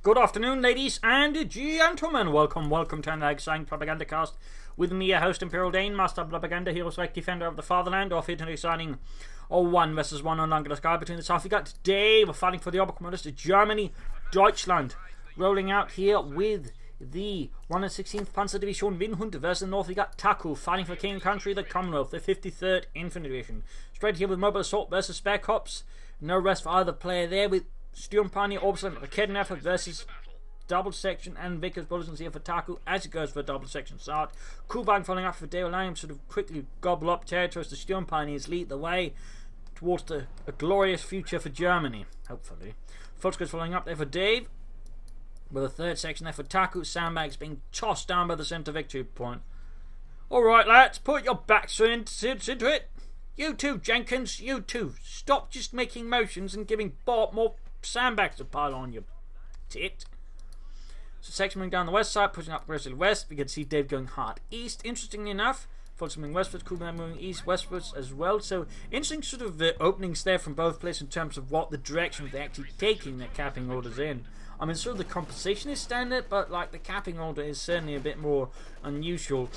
Good afternoon, ladies and gentlemen. Welcome to another exciting Propagandacast with me, your host, Imperial Dane, Master of Propaganda, Hero Select Defender of the Fatherland, off here tonight signing 1 versus 1 on Langraskaya. Between the half, we got today, we're fighting for the Oberkommandist Germany, Deutschland, rolling out here with the 116th Panzer Division Windhund versus the north. We got Tahku fighting for King and Country, the Commonwealth, the 53rd Infantry Division. Straight here with Mobile Assault versus Spare Cops. No rest for either player there with Sturmpani, Orbison, the Kidnapper versus double section, and Vickers Bulletins here for Tahku as it goes for a double section start. Kubang following up for Dale Lamb, sort of quickly gobble up territories. The Sturmpani's lead the way towards a glorious future for Germany, hopefully. Futzker's following up there for Dave, with a third section there for Tahku. Sandbags being tossed down by the centre victory point. Alright, lads, put your backs into it. You too, Jenkins, you too. Stop just making motions and giving Bob more sandbags to pile on your tit. So section moving down the west side, pushing up aggressively west. We can see Dave going hard east. Interestingly enough, Fulton moving westwards, Kuban moving east westwards as well. So interesting sort of openings there from both places in terms of what the direction they're actually taking their capping orders in. I mean, sort of the composition is standard, but like the capping order is certainly a bit more unusual.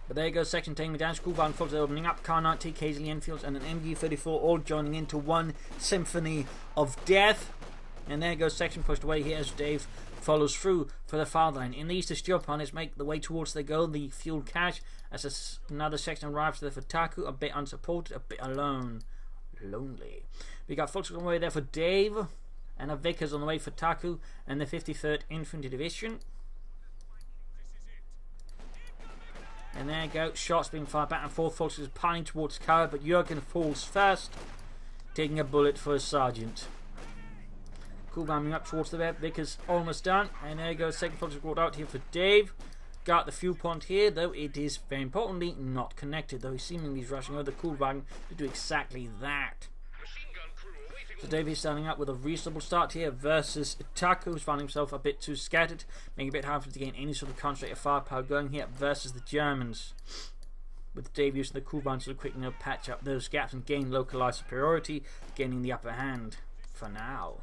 But there you go, section taking me down. Schoolbound Fulton opening up. Car 90, Casey Enfields, and an MG34 all joining into one symphony of death. And there goes section pushed away here as Dave follows through for the fatherland. In the east, the Sturmpani's make the way towards the goal, the fuel cache, as another section arrives there for Tahku, a bit unsupported, a bit alone. Lonely. We got Fulton on the way there for Dave, and a Vickers on the way for Tahku, and the 53rd Infantry Division. And there you go, shots being fired back and forth. Fulton is piling towards Kara, but Jurgen falls first, taking a bullet for his sergeant. Cool bombing up towards the web. Vickers almost done. And there you go. Second Fulton brought out here for Dave. Got the fuel point here, though it is very importantly not connected. Though he seemingly is rushing over the cool wagon to do exactly that. So Dave is standing up with a reasonable start here versus Tahku, who's finding himself a bit too scattered, making it a bit hard for him to gain any sort of concentrated firepower going here versus the Germans. With Dave using the cool bombs to quickly patch up those gaps and gain localized superiority, gaining the upper hand for now.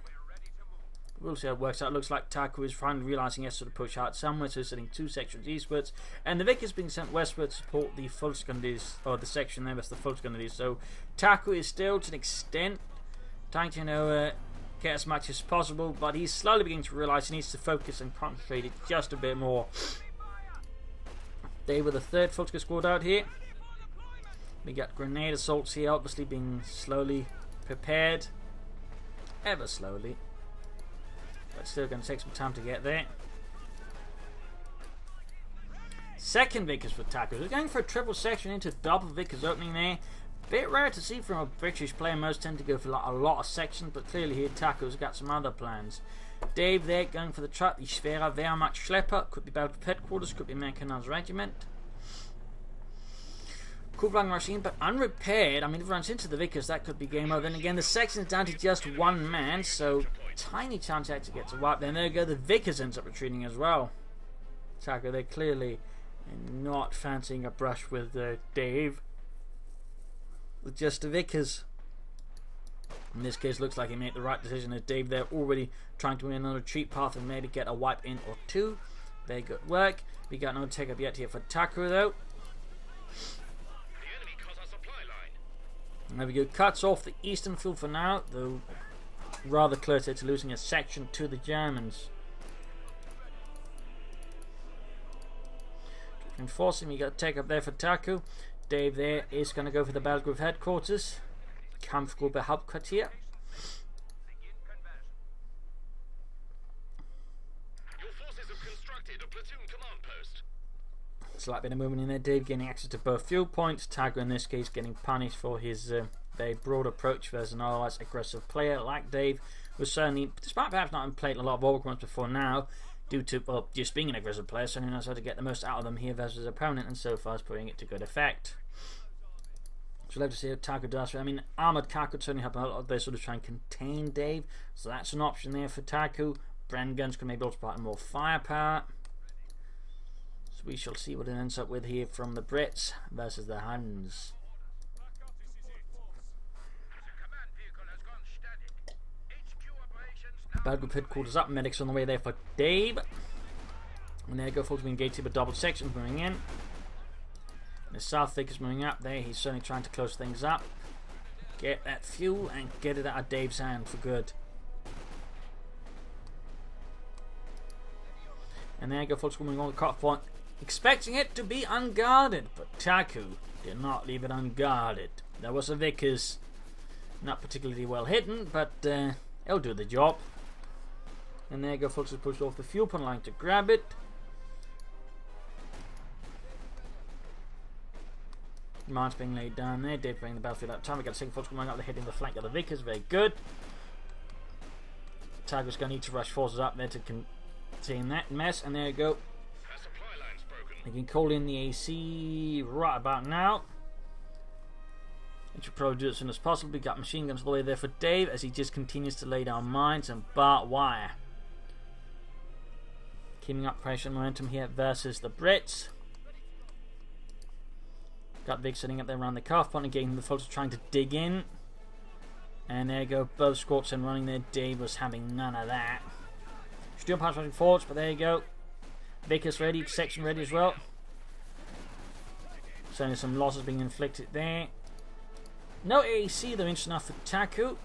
We'll see how it works out. It looks like Tahku is finally realising he has to push hard somewhere, so sending 2 sections eastwards, and the Vickers being sent westward to support the Volksgundies, or the section there that's the Volksgundies. So Tahku is still, to an extent, trying to get as much as possible, but he's slowly beginning to realise he needs to focus and concentrate it just a bit more. They were the 3rd Volksgundies squad out here. We got grenade assaults here, obviously being slowly prepared, ever slowly. But still going to take some time to get there. Second Vickers for Tahku. We're going for a triple section into double Vickers opening there. Bit rare to see from a British player. Most tend to go for a lot of sections, but clearly here Tahku's got some other plans. Dave there going for the truck, the Schwerer Wehrmacht Schlepper. Could be Battle Headquarters, could be Mechanized Regiment. Kublang machine, but unrepaired. I mean, if it runs into the Vickers, that could be game over. Then again, the section is down to just 1 man, so tiny chance to get to wipe. Then there you go, the Vickers ends up retreating as well. Tahku, they're clearly not fancying a brush with Dave. With just the Vickers. In this case, looks like he made the right decision as Dave there already trying to win another retreat path and maybe get a wipe in or 2. Very good work. We got no take up yet here for Tahku though. There we go, cuts off the eastern field for now, though rather closer to losing a section to the Germans. Enforcing, you got to take up there for Tahku. Dave there is going to go for the Battle Group Headquarters. Kampfgruppe Hauptquartier. Your forces have constructed a platoon command post. Slight bit of movement in there. Dave getting access to both fuel points. Tahku in this case getting punished for his very broad approach versus an otherwise aggressive player like Dave, was certainly, despite perhaps not having played a lot of Overcommanders before now, due to just being an aggressive player, certainly knows how to get the most out of them here versus his opponent, and so far is putting it to good effect. So we'll have to see how Tahku does. I mean, armoured car could certainly help a lot of this sort of try and contain Dave, so that's an option there for Tahku. Bren guns can maybe also provide more firepower. So we shall see what it ends up with here from the Brits versus the Huns. Bad group headquarters up. Medics on the way there for Dave. And there you go, folks. We engage here with double sections moving in. And the South Vic is moving up there. He's certainly trying to close things up. Get that fuel and get it out of Dave's hand for good. And there you go, folks. Moving on the cut point. Expecting it to be unguarded. But Tahku did not leave it unguarded. There was a Vickers. Not particularly well hidden, but it'll do the job. And there you go, folks. Pushed off the fuel pump line to grab it. Mines being laid down there. Dave bringing the battlefield out of time. We got a second force coming up. They're hitting the flank of the Vickers. Very good. Tahku's going to need to rush forces up there to contain that mess. And there you go. They can call in the AC right about now. It should probably do it as soon as possible. We got machine guns all the way there for Dave as he just continues to lay down mines and barbed wire. Keeping up pressure and momentum here versus the Brits. Got Vic sitting up there around the calf point and getting the folks trying to dig in. And there you go, both squads and running there. Dave was having none of that. Still pass running forwards, but there you go. Vickers ready, section ready as well. So there's some losses being inflicted there. No AC though, interesting enough for Tahku.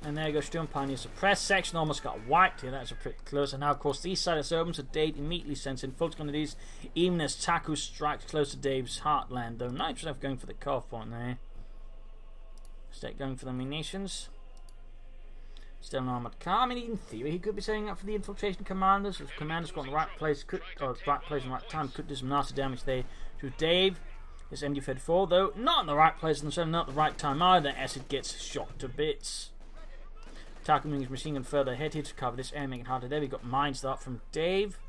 And there you go, Sturm Pioneer suppressed. Section almost got wiped here, that's a pretty close. And now of course the east side is open, so Dave immediately sends in full quantities, even as Tahku strikes close to Dave's heartland though. Nice enough going for the cutoff point there. State going for the munitions. Still an armoured car. I mean, in theory he could be setting up for the infiltration commanders. If commanders got in the right place, right place and right time, could do some nasty damage there to Dave. This MG-34 though, not in the right place and certainly not the right time either, as it gets shot to bits. Tahku moving his machine gun further ahead here to cover this air, making it harder there. We've got mines up from Dave.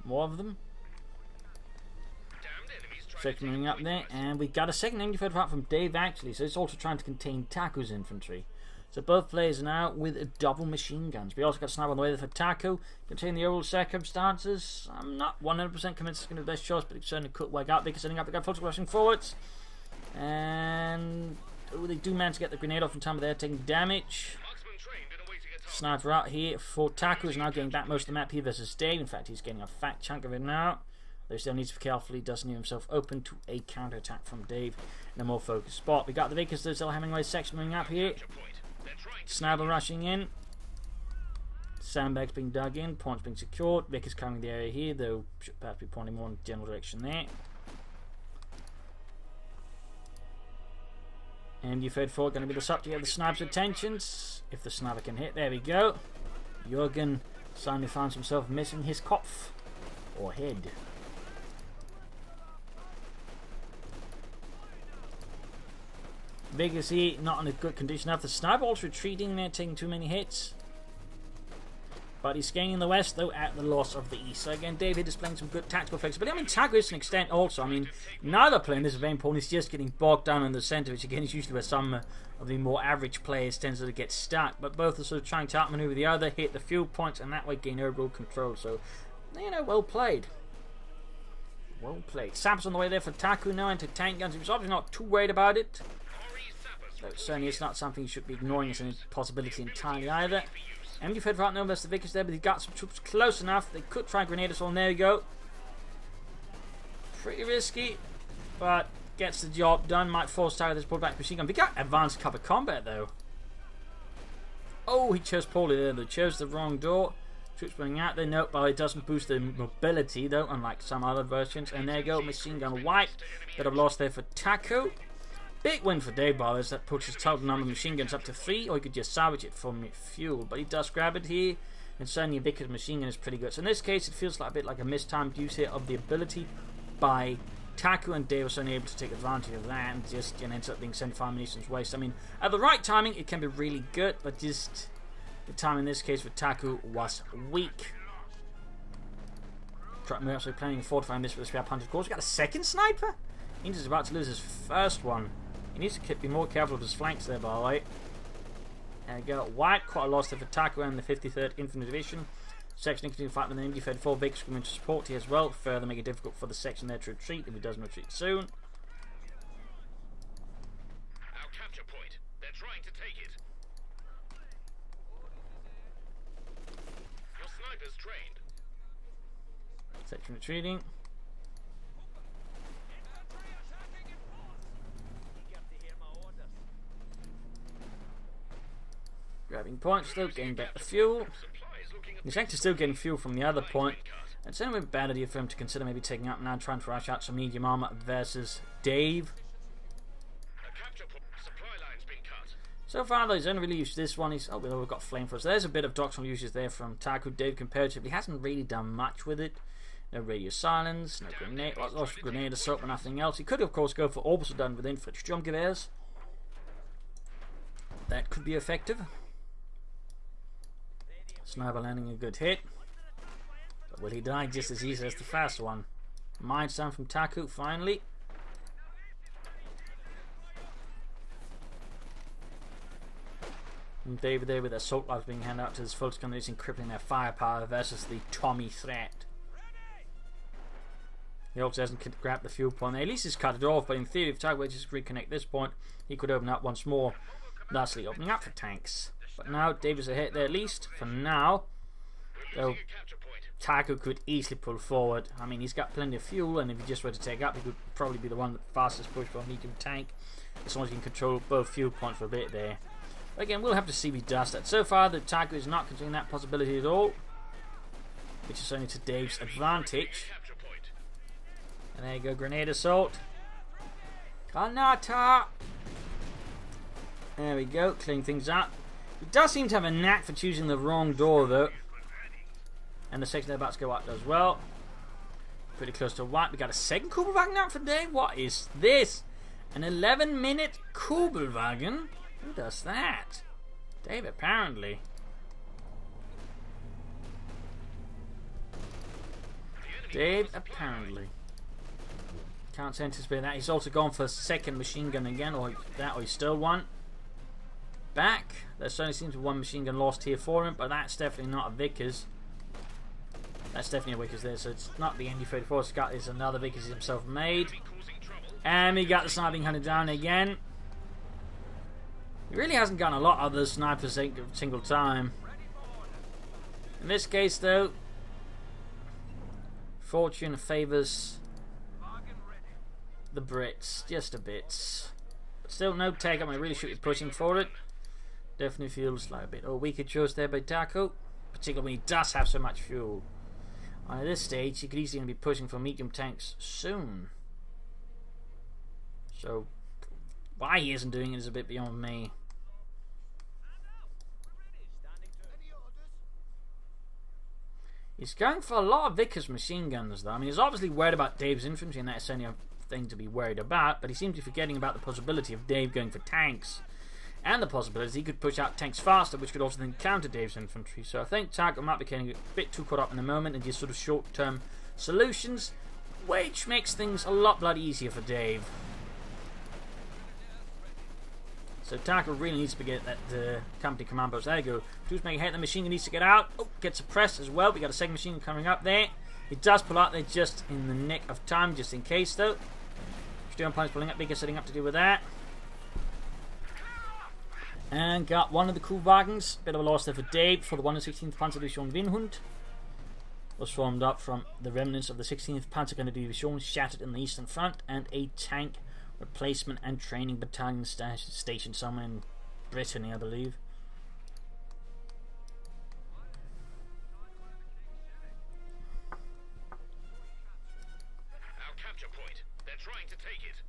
More of them. Second moving up there, and we got a second MG-35 from Dave actually, so it's also trying to contain Tahku's infantry. So both players are now with double machine guns. We also got a sniper on the way there for Tahku. Considering the overall circumstances, I'm not 100% convinced it's going to be the best choice, but it certainly could work out because setting up the gun folks rushing forwards. And they do manage to get the grenade off in time, but they're taking damage. Sniper out here for Tahku is now getting back most of the map here versus Dave. In fact, he's getting a fat chunk of it now. Though he still needs to be careful he doesn't leave himself open to a counter-attack from Dave in a more focused spot. We got the Vickers still Hemingway section moving up here. Sniper rushing in. Sandbags being dug in. Points being secured. Vickers covering the area here, though should perhaps be pointing more in the general direction there. And you've heard for going to be the subject of the sniper's attentions. If the sniper can hit, there we go. Jürgen suddenly finds himself missing his Kopf or head. Vickers here, not in a good condition after the sniper also retreating there, taking too many hits. But he's gaining the west though at the loss of the east. So again, David displaying some good tactical flexibility. I mean, Tahku is to an extent also. I mean, neither player in this is very important. He's just getting bogged down in the centre, which again is usually where some of the more average players tend to get stuck. But both are sort of trying to outmaneuver the other, hit the fuel points, and that way gain overall control. So, you know, well played. Well played. Sappers on the way there for Tahku now into tank guns. He was obviously not too worried about it. Though certainly it's not something you should be ignoring as a possibility entirely either. MG-35 right now versus the Vickers there, but he got some troops close enough. They could try grenade assault, and there we go. Pretty risky, but gets the job done. Might force Tahku this pullback machine gun. We got advanced cover combat though. Oh, he chose poorly there. They chose the wrong door. Troops running out there. Nope, but it doesn't boost the mobility though, unlike some other versions. And there you go, machine gun wiped. Bit of loss there for Tahku. Big win for Dave Ballers. That puts his total number of machine guns up to 3, or he could just salvage it from fuel. But he does grab it here, and certainly Vickers' machine gun is pretty good. So in this case, it feels like a bit like a mistimed use here of the ability by Tahku, and Dave was only able to take advantage of that and just ends up being 75 munitions waste. I mean, at the right timing, it can be really good, but just the time in this case for Tahku was weak. We're actually planning on fortifying this for the scrap hunter. Of course, we got a second sniper. He's about to lose his first one. He needs to be more careful of his flanks there, by the way. There we go. White, quite a loss there for Tahku and the 53rd Infantry Division. Section continue to fight with the MG-34. Vickers coming to support here as well. Further make it difficult for the section there to retreat if he doesn't retreat soon. Our capture point. They're trying to take it. snipers trained. Section retreating. Grabbing points though, getting back the fuel. He's actually still getting fuel from the other point. It's only a bad idea for him to consider maybe taking up now, trying to rush out some medium armor versus Dave. So far though, he's only really used this one. We've got flamethrowers. So there's a bit of doctrinal uses there from Tahku. Dave comparatively hasn't really done much with it. No radio silence, no grenade, lots of grenade assault, but nothing else. He could of course go for orbital done with infantry jump geweers. That could be effective. Sniper landing a good hit. But will he die just as easy as the fast one? Mind sound from Tahku finally. And David there with assault rifles being handed out to his folks, kind of using crippling their firepower versus the Tommy threat. He also hasn't grabbed the fuel point. At least he's cut it off, but in theory, if Tahku were to just reconnect this point, he could open up once more, thusly opening up for tanks. But now David's ahead there at least for now. So Tahku could easily pull forward. I mean, he's got plenty of fuel, and if he just were to take up, he could probably be the one with the fastest push for a medium tank, as long as he can control both fuel points for a bit there. But again, we'll have to see if he does that. So far, the Tahku is not considering that possibility at all, which is only to Dave's advantage. And there you go, grenade assault. Kanata! There we go, clearing things up. He does seem to have a knack for choosing the wrong door though. And the section they're about to go up as well. Pretty close to white. We got a second Kubelwagen out for Dave. What is this? An 11-minute Kubelwagen? Who does that? Dave apparently. Dave apparently. Can't anticipate that. He's also gone for a second machine gun again, or that, or he's still one. Back. There certainly seems to be one machine gun lost here for him, but that's definitely not a Vickers. That's definitely a Vickers there, so it's not the ND34 Scott, it's another Vickers himself made. And he got the sniping hunter down again. He really hasn't gotten a lot of the snipers a single time. In this case though, fortune favours the Brits, just a bit. But still no take up, I really should be pushing for it. Definitely feels like a bit of a weaker choice there by Tahku, particularly when he does have so much fuel. And at this stage, he could easily be pushing for medium tanks soon. So, why he isn't doing it is a bit beyond me. He's going for a lot of Vickers machine guns though. I mean, he's obviously worried about Dave's infantry, and that's certainly a thing to be worried about, but he seems to be forgetting about the possibility of Dave going for tanks, and the possibility he could push out tanks faster, which could also then counter Dave's infantry. So I think Tahku might be getting a bit too caught up in the moment and just sort of short-term solutions, which makes things a lot bloody easier for Dave. So Tahku really needs to get that company command post. There you go. Who's making hit? The machine gun needs to get out. Oh, gets suppressed as well. We got a second machine gun coming up there. It does pull out there just in the nick of time, just in case though. Stern planes pulling up, bigger setting up to do with that. And got one of the Kubelwagens. Bit of a loss there for Dave for the 116th Panzerdivision Winhund. Was formed up from the remnants of the 16th Panzerdivision shattered in the eastern front, and a tank replacement and training battalion stationed somewhere in Brittany, I believe. Our capture point. They're trying to take it.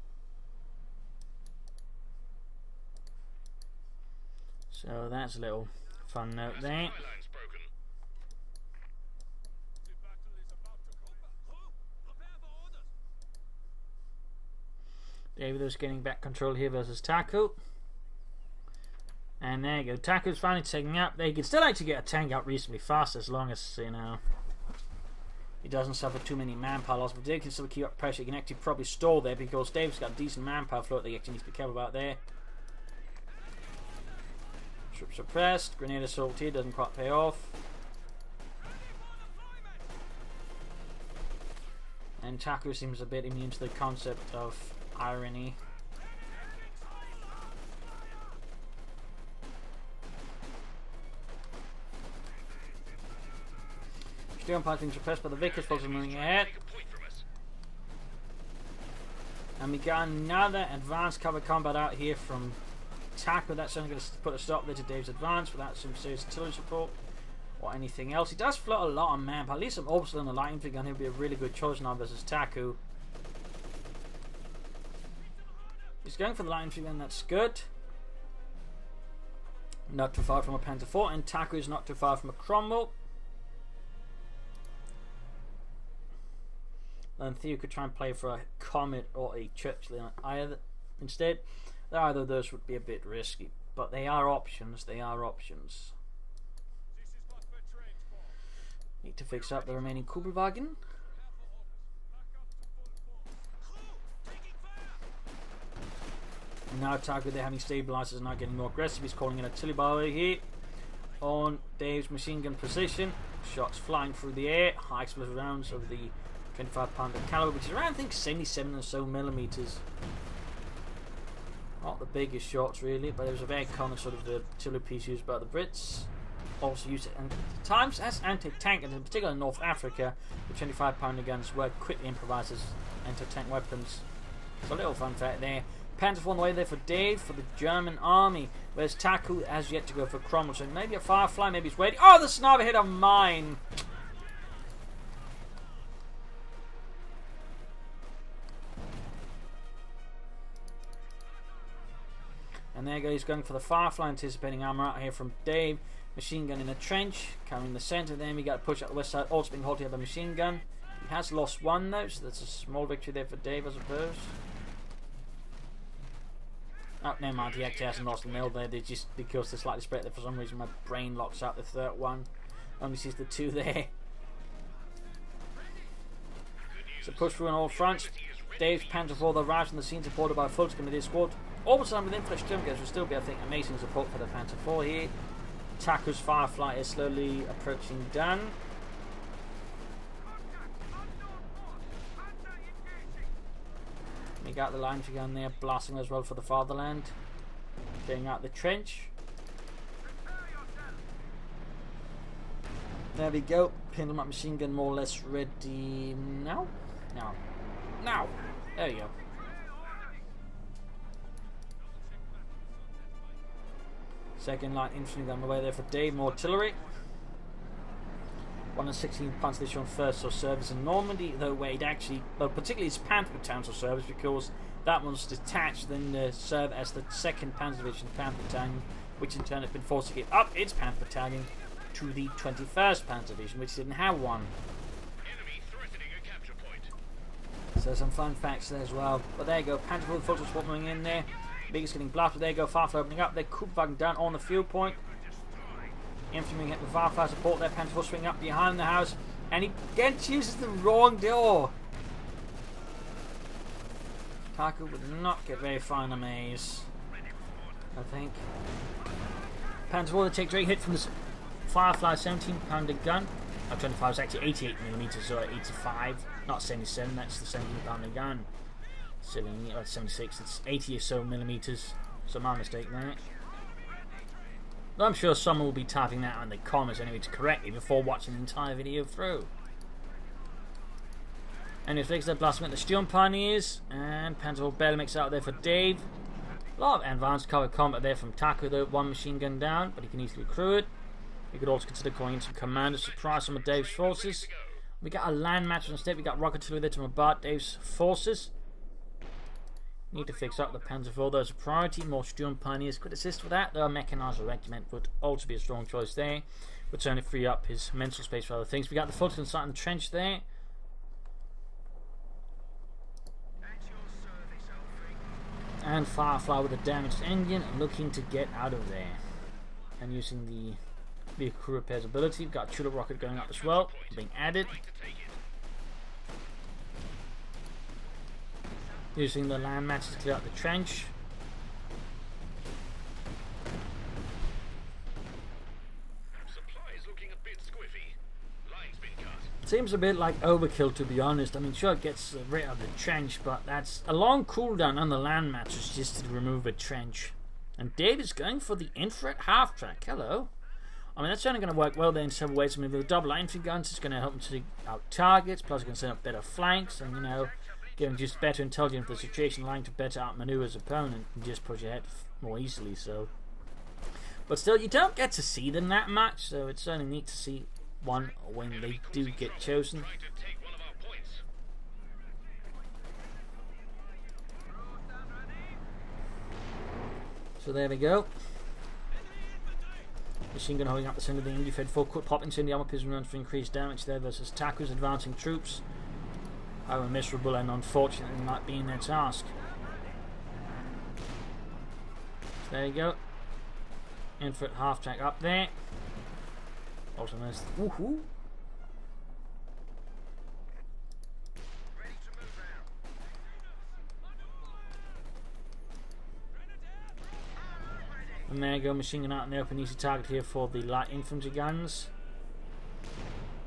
So that's a little fun note there. David is getting back control here versus Tahku. And there you go. Tahku's finally taking up. They can still actually get a tank out reasonably fast as long as, you know, he doesn't suffer too many manpower loss. But Dave can still keep up pressure. He can actually probably stall there because Dave's got a decent manpower float that he actually needs to be careful about there. Troops suppressed. Grenade assault here doesn't quite pay off. And Tahku seems a bit immune to the concept of irony. Steel Pine being suppressed by the Vickers, Forces moving ahead. Take a point from us. And we got another advanced cover combat out here from Tahku. That's only going to put a stop there to Dave's advance without some serious artillery support or anything else. He does float a lot on man, but at least some orbital and a light infantry gun. He'll be a really good choice now versus Tahku. He's going for the light infantry gun, that's good. Not too far from a Panzer IV, and Tahku is not too far from a Cromwell. Then Theo could try and play for a Comet or a Churchill either instead. Either of those would be a bit risky, but they are options. They are options. Need to fix up the remaining Kugelwagen. And now Tahku, they're having stabilizers, not getting more aggressive. He's calling in artillery bar here on Dave's machine gun position. Shots flying through the air. High explosive rounds of the 25-pounder caliber, which is around, I think, 77 or so millimeters. Not the biggest shots really, but it was a very common sort of the artillery piece used by the Brits. Also used at times as anti-tank, and in particular in North Africa, the 25-pounder guns were quickly improvised as anti-tank weapons. So a little fun fact there. Panzer IV on the way there for Dave for the German army, whereas Tahku has yet to go for Cromwell. So maybe a Firefly, maybe he's waiting. Oh, the sniper hit of mine! And there goes, he's going for the Firefly, anticipating armor out here from Dave. Machine gun in a trench, covering the centre. Then we got to push out the west side, also being halted by a machine gun. He has lost one though, so that's a small victory there for Dave, I suppose. Oh, never mind, he actually hasn't lost the mill there. They just, because they're slightly spread there, for some reason my brain locks out the third one. Only sees the two there. So push through on all fronts. Dave's Panzer IV arrives on the scene, supported by a full committee squad. All the time within Flesh Sturmgears will still be, I think, amazing support for the Panzer IV here. Tahku's Firefly is slowly approaching done. We got the line figure on there, blasting as well for the fatherland. Getting out the trench. There we go. Pendulum machine gun more or less ready now. Now. There you go. Second line infantry on the way there for Dave, more artillery. 116th Panzer Division first saw service in Normandy, though where it actually, well, particularly its Panther Battalion saw service because that one's detached, then serve as the 2nd Panzer Division Panther Battalion, which in turn has been forced to give up its Panther Battalion to the 21st Panzer Division, which didn't have one. Enemy threatening a capture point. So some fun facts there as well. But there you go, Panzer IV Forces swapping in there. Biggest getting blasted. There you go, Firefly opening up. They're Kugelwagen down on the field point. Infantry get the Firefly support there. Panzer IV swinging up behind the house. And he again chooses the wrong door. Tahku would not get very far in the maze, I think. Panzer IV takes a great hit from the Firefly 17-pounder gun. 25 is actually 88mm, so 85, not 77. That's the 17-pounder gun. Silly, 76, it's 80 or so millimeters, so my mistake there. But I'm sure someone will be typing that out in the comments anyway to correct me before watching the entire video through. And it fixes that blasting at the Sturm Pioneers, and Panzer IV barely makes out there for Dave. A lot of advanced cover combat there from Tahku though, one machine gun down, but he can easily crew it. We could also consider calling in some commanders to surprise some of Dave's forces. We got a land match instead, we got rocket artillery there to bombard Dave's forces. Need to fix up the Panzer IV, there's a priority. More Sturm Pioneers could assist with that, though a mechanized regiment would also be a strong choice there. Would certainly free up his mental space for other things. We got the Fulton Sutton Trench there. And Firefly with a damaged engine looking to get out of there. And using the vehicle crew repairs ability. We've got Tulip Rocket going up as well, being added. Using the land matches to clear out the trench. Supplies looking a bit squiffy. Line's been cut. Seems a bit like overkill, to be honest. I mean, sure, it gets rid of the trench, but that's a long cooldown on the land matches just to remove a trench. And Dave is going for the infrared half track. Hello. I mean, that's only going to work well there in several ways. I mean, with the double infantry guns, it's going to help them to take out targets, plus it can set up better flanks, and, you know, give them just better intelligence for the situation, allowing to better outmaneuver his opponent and just push ahead more easily, so. But still, you don't get to see them that much, so it's certainly neat to see one when they do get chosen. So there we go. Machine gun holding up the centre of the Indy Fed full cut, popping into the armor prison runs for increased damage there versus Tahku's advancing troops. How miserable and unfortunate it might be in their task. So there you go. Infantry half track up there. Also nice. Woohoo! And there you go, machine gun out in the open, easy target here for the light infantry guns.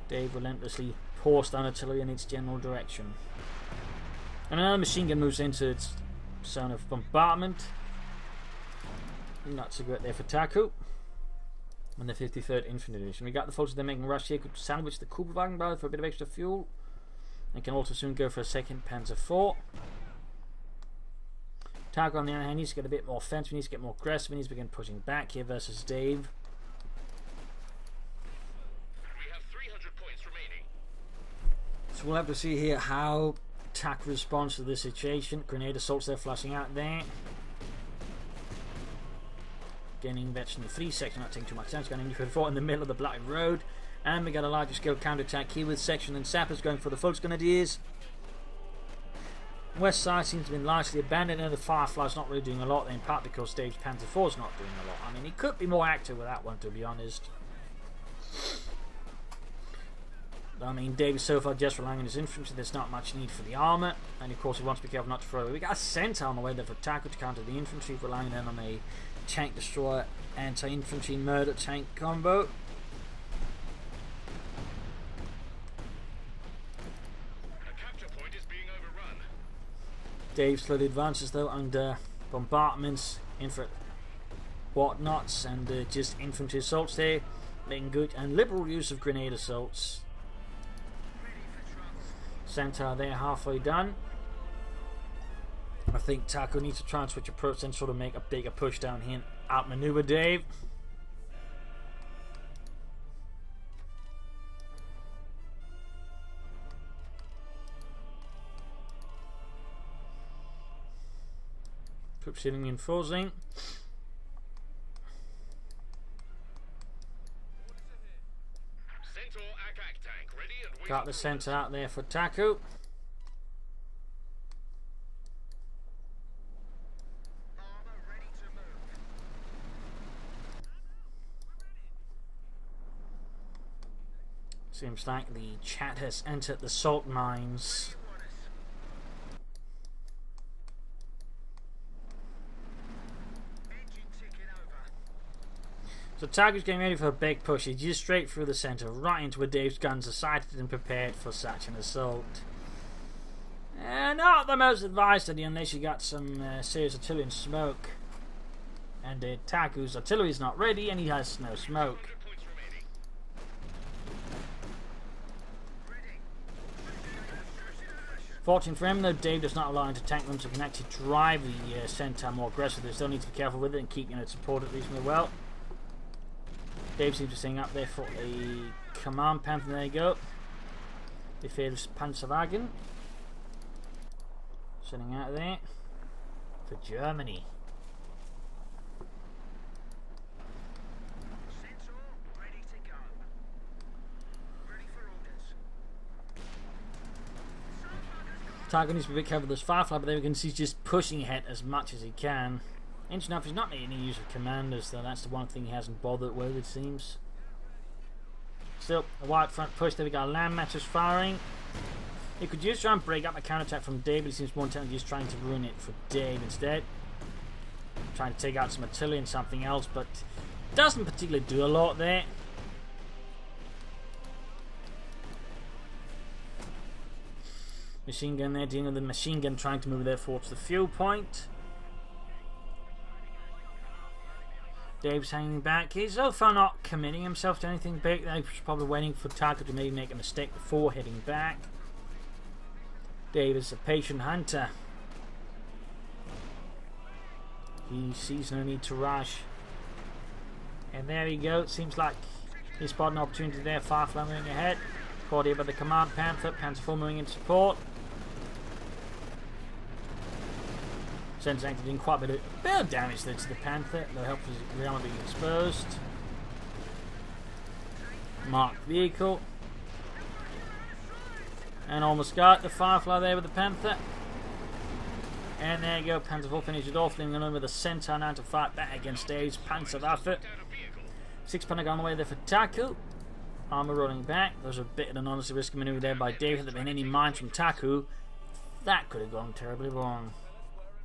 Dave relentlessly pours down artillery in its general direction. And another machine gun moves into its zone of bombardment. Not so good there for Tahku. And the 53rd Infantry Division. We got the forces they're making a rush here, could sandwich the Kugelwagen barrel for a bit of extra fuel. They can also soon go for a second Panzer IV. Tahku on the other hand needs to get a bit more offensive, needs to get more aggressive, he needs to begin pushing back here versus Dave. We have 300 points remaining. So we'll have to see here how Tahku responds to this situation. Grenade assaults they're flashing out there. Gaining veteran 3 section, not taking too much damage. Going into 4 in the middle of the Black Road. And we got a larger scale counter-attack here with section and sappers going for the Volksgrenadiers. West side seems to have been largely abandoned, and the Firefly's not really doing a lot, in part because Dave's Panzer IV's not doing a lot. I mean, he could be more active with that one, to be honest. I mean, Dave is so far just relying on his infantry, there's not much need for the armour, and of course he wants to be careful not to throw away. We got a centaur on the way there for Tahku to counter the infantry, relying then on a tank destroyer anti-infantry murder tank combo. Dave slowly advances though under bombardments, infantry whatnots, and just infantry assaults there, making good and liberal use of grenade assaults. Centaur there halfway done. I think Tahku needs to try and switch approach and sort of make a bigger push down here and outmaneuver Dave. Troops reinforcing. Got the center out there for Tahku. Seems like the chat has entered the salt mines. So Tahku's getting ready for a big push. He's just straight through the centre, right into where Dave's guns are sighted and prepared for such an assault. Not the most advised idea unless you got some serious artillery and smoke. And Tahku's artillery is not ready and he has no smoke. Fortunate for him though, Dave does not allow him to tank them, so he can actually drive the centaur more aggressively. They still need to be careful with it and keep it supported reasonably well. Dave seems to be staying up there for a command panther. There you go. The Fields Panzerwagen. Sitting out there for Germany. Tahku needs to be a bit careful with this Firefly, but there we can see he's just pushing ahead as much as he can. Interesting enough, he's not making any use of commanders, though. That's the one thing he hasn't bothered with, it seems. Still, a wide front push. There we go. Land matches firing. He could just try and break up a counterattack from Dave, but he seems more intent on just trying to ruin it for Dave instead. Trying to take out some artillery and something else, but doesn't particularly do a lot there. Machine gun there, dealing with the machine gun, trying to move there towards the fuel point. Dave's hanging back. He's so far not committing himself to anything big. He's probably waiting for Tahku to maybe make a mistake before heading back. Dave is a patient hunter. He sees no need to rush. And there we go. It seems like he's spotted an opportunity there. Firefly moving ahead. Caught here by the Command Panther. Panther 4 moving in support. Sense acted in quite a bit of damage there to the Panther. No help was the armor being exposed. Marked vehicle. And almost got the Firefly there with the Panther. And there you go. Panther 4 finished it off. Leaving alone with the Centaur now to fight back against Dave's Panzerwaffe. 6 Pentagon on the way there for Tahku. Armor rolling back. There's a bit of an honestly risky maneuver there by Dave. Had there been any mines from Tahku, that could have gone terribly wrong.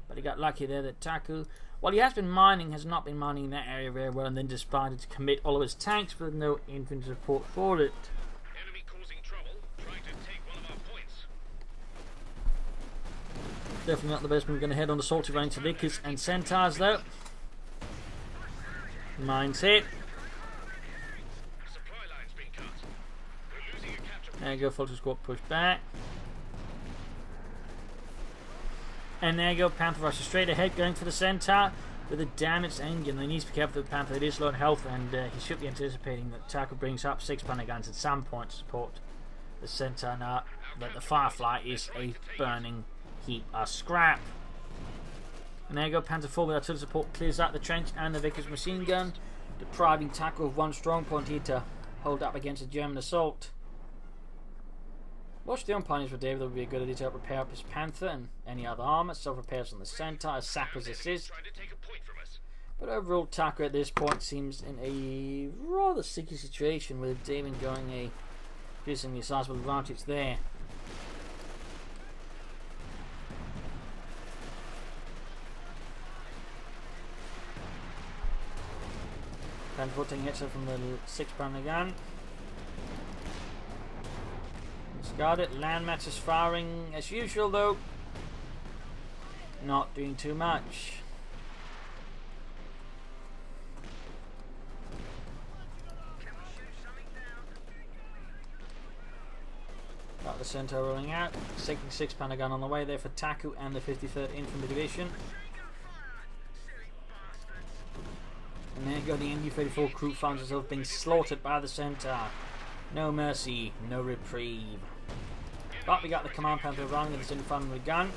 But he got lucky there that Tahku, while he has been mining, has not been mining in that area very well, and then decided to commit all of his tanks with no infantry support for it. Enemy causing trouble, trying to take one of our points. Definitely not the best move. Going to head on the salty running to Vickers and Centaurs though. Mines hit. Supply lines being cut. We're losing a capture point. There you go, Fulton Squad pushed back. And there you go, Panther rushes straight ahead, going for the Centaur with a damaged engine. They need to be careful with the Panther, it is low on health, and he should be anticipating that Tahku brings up 6 Panther guns at some point to support the Centaur now that the Firefly is a burning heap of scrap. And there you go, Panther 4 with artillery support clears out the trench and the Vickers machine gun, depriving Tahku of one strong point here to hold up against the German assault. Watch the umpires for David. That would be a good idea to help repair up his Panther and any other armour. Self-repairs on the Centaur, as sap as this is. Trying to take a point from us. But overall, Tahku at this point seems in a rather sticky situation with David enjoying a increasingly sizable advantage there. Panther taking hits from the 6 Panther gun. Got it. Land matches firing as usual though. Not doing too much. Got the Centaur rolling out. Taking 6 Panther gun on the way there for Tahku and the 53rd Infantry Division. And there you go, the MU-34 crew finds itself being slaughtered by the Centaur. No mercy, no reprieve. But we got the Command Panther running with his infantry gun.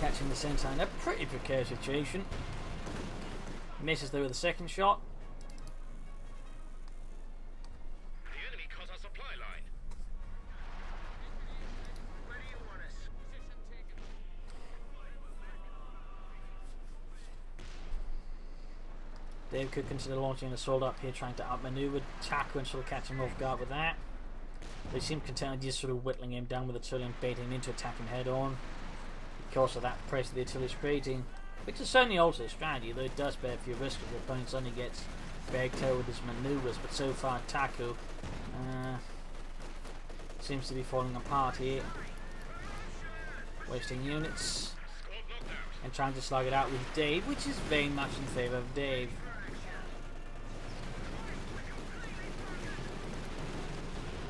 Catching the Centaur in a pretty precarious situation. Misses there with the second shot. The enemy cut our supply line. Where do you want us? Dave could consider launching an assault up here, trying to outmaneuver Tahku and sort of catch him off guard with that. They seem content with just sort of whittling him down with artillery and baiting him into attacking head on because of that pressure the artillery is creating, which is certainly also a strategy, though it does bear a few risks if the opponent suddenly gets very clever with his maneuvers. But so far Tahku seems to be falling apart here, wasting units and trying to slug it out with Dave, which is very much in favour of Dave.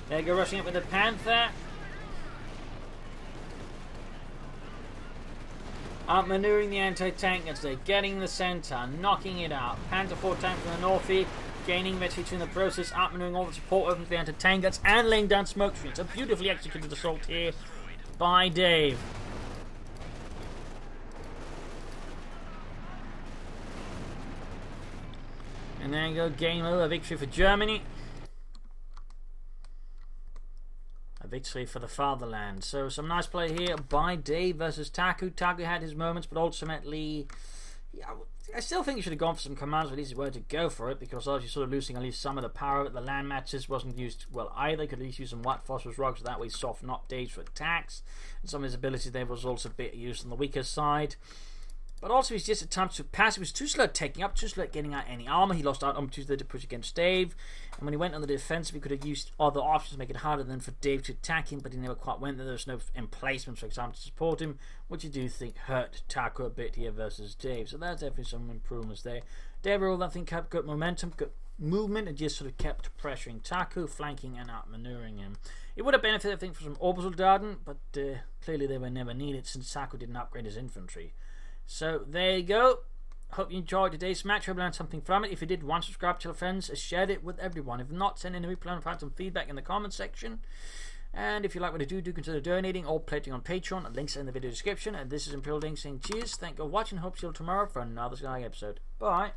There you go, rushing up with the Panther. Outmaneuvering the anti-tank as they're getting the Centaur, knocking it out. Panther 4 tank from the north here, gaining vegetation in the process, outmaneuvering all the support weapons, the anti-tank guns, and laying down smoke screens. A beautifully executed assault here by Dave. And there you go, game over, victory for Germany. A victory for the fatherland. So some nice play here by Dave versus Tahku. Tahku had his moments, but ultimately, yeah, I still think he should have gone for some commands, but he were to go for it, because obviously sort of losing at least some of the power at the land matches wasn't used well either. Could at least use some white phosphorus rocks, so that way soften up Dave's for attacks. And some of his abilities there was also a bit used on the weaker side. But also his just attempts to pass, he was too slow at taking up, too slow at getting out any armor. He lost out on too slow to push against Dave. And when he went on the defensive, he could have used other options to make it harder than for Dave to attack him, but he never quite went there. There was no emplacements, for example, to support him, which I do think hurt Tahku a bit here versus Dave. So there's definitely some improvements there. Dave overall, I think, kept good momentum, good movement, and just sort of kept pressuring Tahku, flanking and outmaneuvering him. It would have benefited, I think, from some orbital darting, but clearly they were never needed since Tahku didn't upgrade his infantry. So there you go. Hope you enjoyed today's match. Hope you learned something from it. If you did, one, subscribe, tell friends, share it with everyone. If not, send in a reply and find some feedback in the comments section. And if you like what I do, do consider donating or pledging on Patreon. Links are in the video description. And this is Imperial Dane saying cheers, thank you for watching. Hope to see you tomorrow for another Sky episode. Bye.